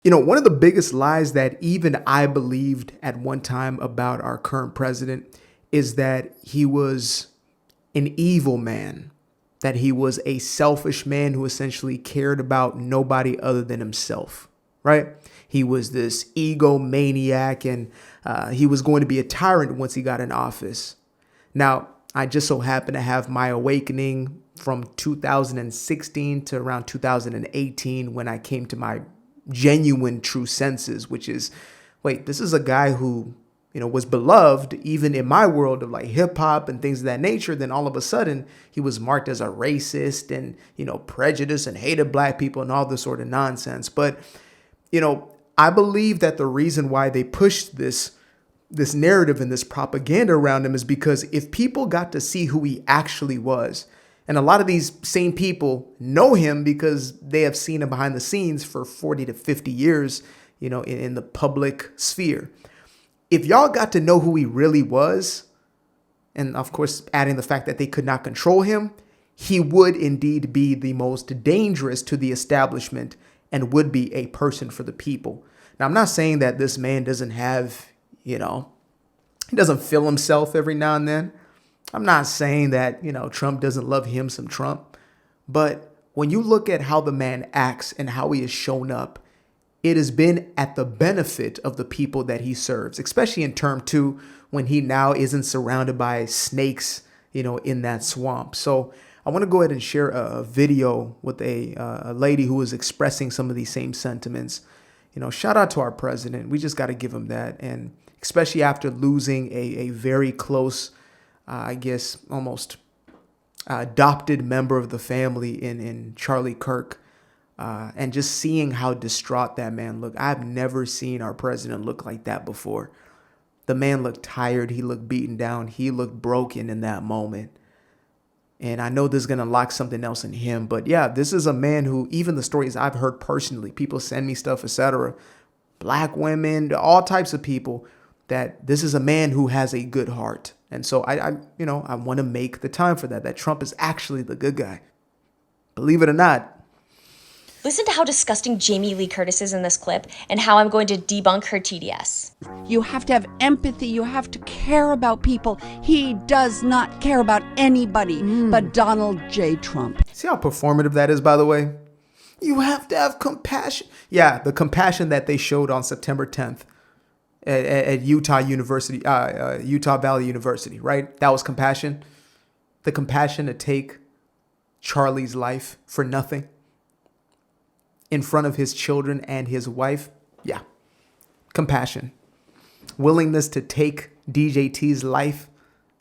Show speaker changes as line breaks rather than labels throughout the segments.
One of the biggest lies that even I believed at one time about our current president is that he was an evil man, that he was a selfish man who essentially cared about nobody other than himself, right? He was this egomaniac and he was going to be a tyrant once he got in office. Now, I just so happen to have my awakening from 2016 to around 2018 when I came to my genuine true senses, which is, wait, this is a guy who, was beloved even in my world of like hip hop and things of that nature. Then all of a sudden he was marked as a racist and, prejudiced and hated black people and all this sort of nonsense. But, I believe that the reason why they pushed this narrative and this propaganda around him is because if people got to see who he actually was, and a lot of these same people know him because they have seen him behind the scenes for 40 to 50 years, in the public sphere. If y'all got to know who he really was, and of course, adding the fact that they could not control him, he would indeed be the most dangerous to the establishment and would be a person for the people. Now, I'm not saying that this man doesn't have, he doesn't feel himself every now and then. I'm not saying that, Trump doesn't love him some Trump. But when you look at how the man acts and how he has shown up, it has been at the benefit of the people that he serves, especially in term 2, when he now isn't surrounded by snakes, in that swamp. So I want to go ahead and share a video with a lady who is expressing some of these same sentiments. Shout out to our president. We just got to give him that. And especially after losing a very close, I guess, almost adopted member of the family in Charlie Kirk. And just seeing how distraught that man looked. I've never seen our president look like that before. The man looked tired. He looked beaten down. He looked broken in that moment. And I know this is going to lock something else in him. But yeah, this is a man who, even the stories I've heard personally, people send me stuff, etc., black women, all types of people, that this is a man who has a good heart. And so I want to make the time for that Trump is actually the good guy. Believe it or not.
Listen to how disgusting Jamie Lee Curtis is in this clip and how I'm going to debunk her TDS.
You have to have empathy. You have to care about people. He does not care about anybody but Donald J. Trump.
See how performative that is, by the way? You have to have compassion. Yeah, the compassion that they showed on September 10th at Utah University, Utah Valley University, right? That was compassion. The compassion to take Charlie's life for nothing in front of his children and his wife. Yeah, compassion. Willingness to take DJT's life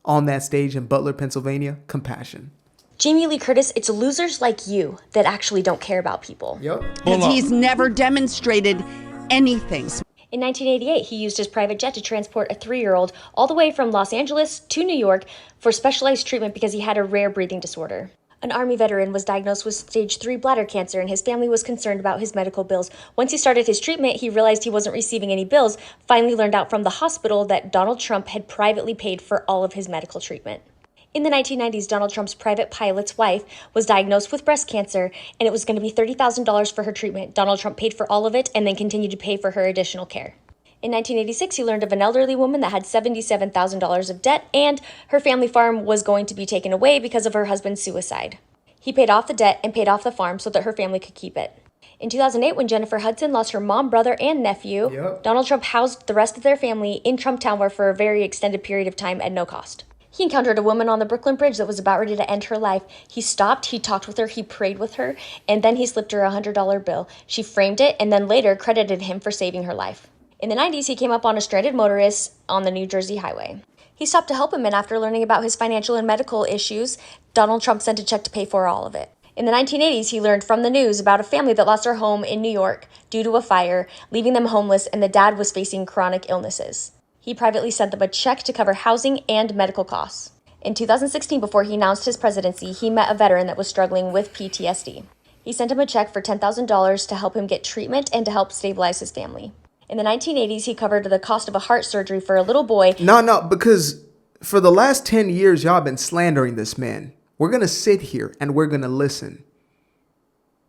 on that stage in Butler, Pennsylvania. Compassion.
Jamie Lee Curtis, it's losers like you that actually don't care about people.
Yep.
Because he's never demonstrated anything.
In 1988, he used his private jet to transport a 3-year-old all the way from Los Angeles to New York for specialized treatment because he had a rare breathing disorder. An Army veteran was diagnosed with stage 3 bladder cancer, and his family was concerned about his medical bills. Once he started his treatment, he realized he wasn't receiving any bills, finally learned out from the hospital that Donald Trump had privately paid for all of his medical treatment. In the 1990s, Donald Trump's private pilot's wife was diagnosed with breast cancer, and it was going to be $30,000 for her treatment. Donald Trump paid for all of it and then continued to pay for her additional care. In 1986, he learned of an elderly woman that had $77,000 of debt, and her family farm was going to be taken away because of her husband's suicide. He paid off the debt and paid off the farm so that her family could keep it. In 2008, when Jennifer Hudson lost her mom, brother, and nephew, Donald Trump housed the rest of their family in Trump Tower for a very extended period of time at no cost. He encountered a woman on the Brooklyn Bridge that was about ready to end her life. He stopped, he talked with her, he prayed with her, and then he slipped her a $100 bill. She framed it and then later credited him for saving her life. In the 90s, he came up on a stranded motorist on the New Jersey highway. He stopped to help him, and after learning about his financial and medical issues, Donald Trump sent a check to pay for all of it. In the 1980s, he learned from the news about a family that lost their home in New York due to a fire, leaving them homeless, and the dad was facing chronic illnesses. He privately sent them a check to cover housing and medical costs. In 2016, before he announced his presidency, he met a veteran that was struggling with PTSD. He sent him a check for $10,000 to help him get treatment and to help stabilize his family. In the 1980s, he covered the cost of a heart surgery for a little boy.
No, because for the last 10 years, y'all been slandering this man. We're going to sit here and we're going to listen.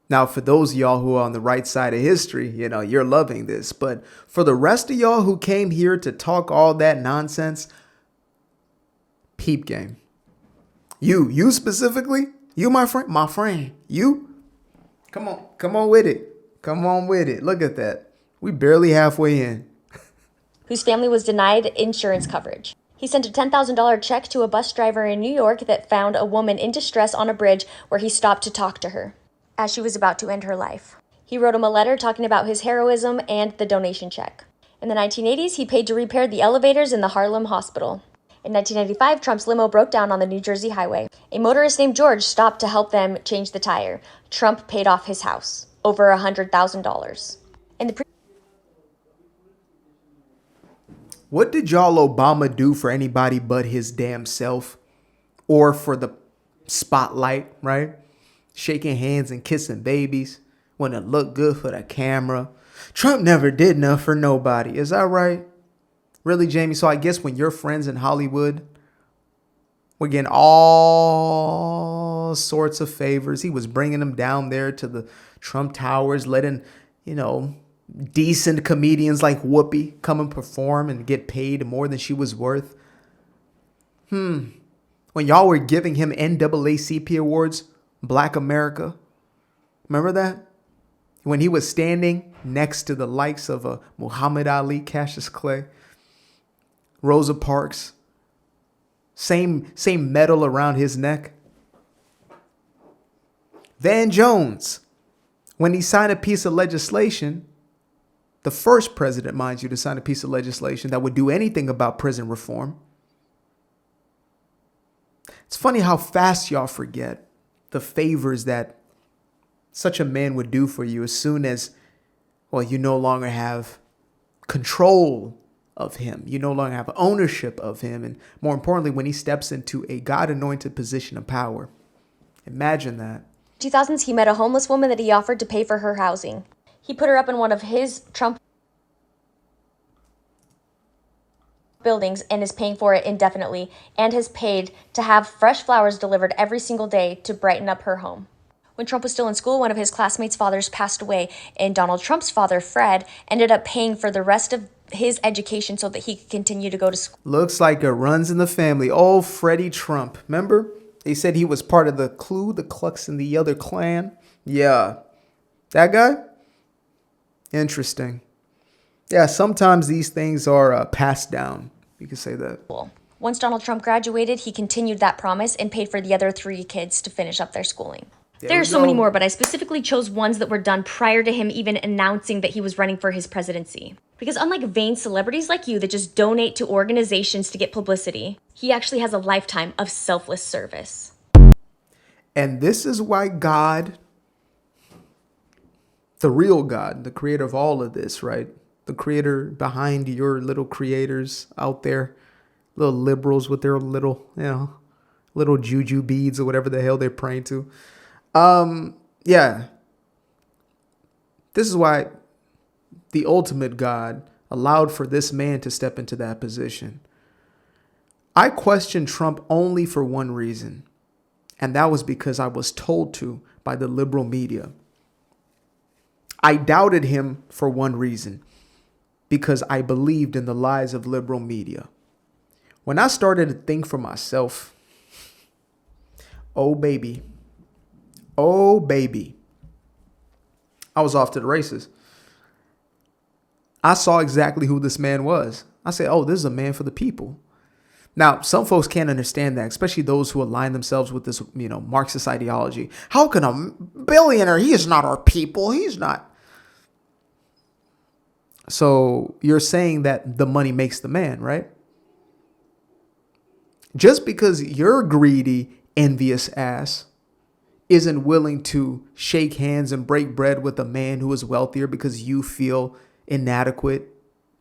Now, for those of y'all who are on the right side of history, you're loving this. But for the rest of y'all who came here to talk all that nonsense, peep game. You specifically, you, my friend, you, come on with it. Come on with it. Look at that. We barely halfway in.
Whose family was denied insurance coverage. He sent a $10,000 check to a bus driver in New York that found a woman in distress on a bridge where he stopped to talk to her as she was about to end her life. He wrote him a letter talking about his heroism and the donation check. In the 1980s, he paid to repair the elevators in the Harlem hospital. In 1995, Trump's limo broke down on the New Jersey highway. A motorist named George stopped to help them change the tire. Trump paid off his house, over $100,000.
What did y'all Obama do for anybody but his damn self? Or for the spotlight, right? Shaking hands and kissing babies. Want to look good for the camera. Trump never did enough for nobody. Is that right? Really, Jamie? So I guess when your friends in Hollywood were getting all sorts of favors, he was bringing them down there to the Trump Towers, letting, decent comedians like Whoopi come and perform and get paid more than she was worth. When y'all were giving him NAACP awards, Black America, remember that? When he was standing next to the likes of Muhammad Ali, Cassius Clay, Rosa Parks, same medal around his neck. Van Jones, when he signed a piece of legislation, the first president, mind you, to sign a piece of legislation that would do anything about prison reform. It's funny how fast y'all forget the favors that such a man would do for you as soon as, you no longer have control of him. You no longer have ownership of him. And more importantly, when he steps into a God-anointed position of power. Imagine that.
2000s, he met a homeless woman that he offered to pay for her housing. He put her up in one of his Trump buildings and is paying for it indefinitely, and has paid to have fresh flowers delivered every single day to brighten up her home. When Trump was still in school, one of his classmates' fathers passed away, and Donald Trump's father, Fred, ended up paying for the rest of his education so that he could continue to go to school.
Looks like it runs in the family. Oh, Freddie Trump. Remember? They said he was part of the Ku, the Klux, and the other clan. Yeah. That guy? Interesting. Yeah, sometimes these things are passed down. You could say that.
Once Donald Trump graduated, he continued that promise and paid for the other 3 kids to finish up their schooling. There are so many more, but I specifically chose ones that were done prior to him even announcing that he was running for his presidency. Because unlike vain celebrities like you that just donate to organizations to get publicity, he actually has a lifetime of selfless service.
And this is why God, the real God, the creator of all of this, right? The creator behind your little creators out there, little liberals with their little, little juju beads or whatever the hell they're praying to. Yeah. This is why the ultimate God allowed for this man to step into that position. I questioned Trump only for one reason, and that was because I was told to by the liberal media. I doubted him for one reason, because I believed in the lies of liberal media. When I started to think for myself, oh baby, I was off to the races. I saw exactly who this man was. I said, oh, this is a man for the people. Now, some folks can't understand that, especially those who align themselves with this, Marxist ideology. How can a billionaire, he is not our people. He's not. So you're saying that the money makes the man, right? Just because you're greedy, envious ass isn't willing to shake hands and break bread with a man who is wealthier because you feel inadequate,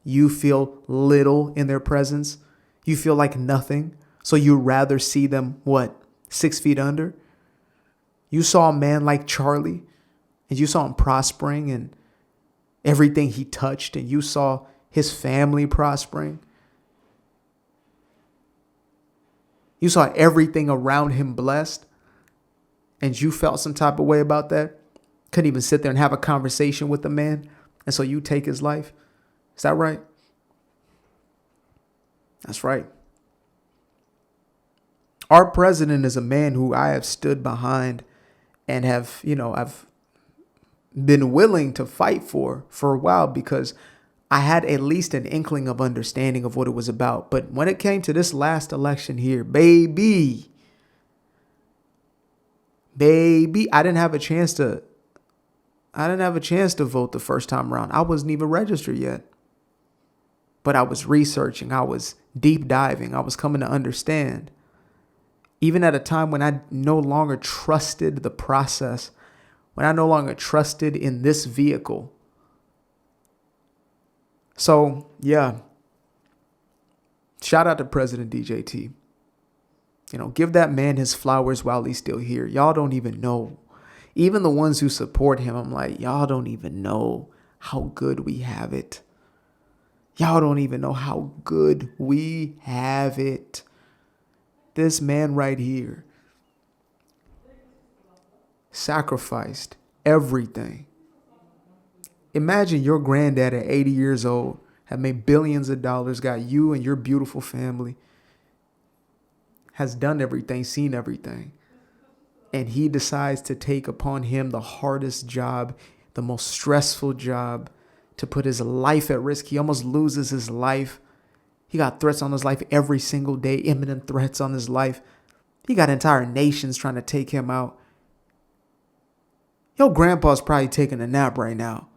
you feel little in their presence, you feel like nothing, so you rather see them, 6 feet under? You saw a man like Charlie, and you saw him prospering and everything he touched, and you saw his family prospering. You saw everything around him blessed, and you felt some type of way about that. Couldn't even sit there and have a conversation with the man. And so you take his life. Is that right? That's right. Our president is a man who I have stood behind and have, I've been willing to fight for a while because I had at least an inkling of understanding of what it was about. But when it came to this last election here, baby, I didn't have a chance to vote the first time around. I wasn't even registered yet. But I was researching, I was deep diving, I was coming to understand. Even at a time when I no longer trusted the process, when I no longer trusted in this vehicle. So, yeah. Shout out to President DJT. Give that man his flowers while he's still here. Y'all don't even know. Even the ones who support him, I'm like, y'all don't even know how good we have it. Y'all don't even know how good we have it. This man right here sacrificed everything. Imagine your granddad at 80 years old had made billions of dollars, got you and your beautiful family, has done everything, seen everything. And he decides to take upon him the hardest job, the most stressful job, to put his life at risk. He almost loses his life. He got threats on his life every single day, imminent threats on his life. He got entire nations trying to take him out. Your grandpa's probably taking a nap right now.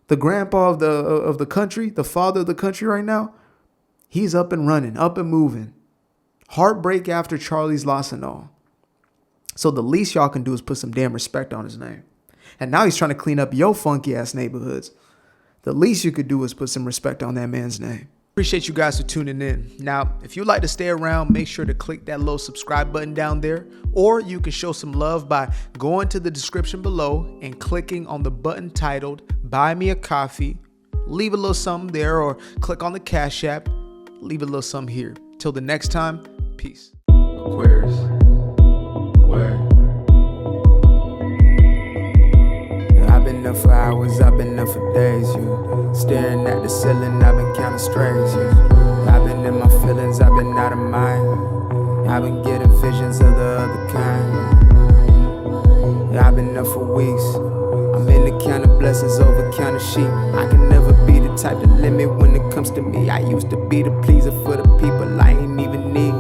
The grandpa of the country, the father of the country right now, he's up and running, up and moving. Heartbreak after Charlie's loss and all. So the least y'all can do is put some damn respect on his name. And now he's trying to clean up your funky ass neighborhoods. The least you could do is put some respect on that man's name. Appreciate you guys for tuning in. Now, if you'd like to stay around, make sure to click that little subscribe button down there. Or you can show some love by going to the description below and clicking on the button titled Buy Me a Coffee. Leave a little something there, or click on the Cash App. Leave a little something here. Till the next time, peace. Aquarius. Where?
I've been up for hours, I've been up for days, you. Staring at the ceiling, I've been counting strays, you. I've been in my feelings, I've been out of mind. I've been getting visions of the other kind. I've been up for weeks. I'm in the count of blessings over count of sheep. I can never be the type to limit when it comes to me. I used to be the pleaser for the people I ain't even need.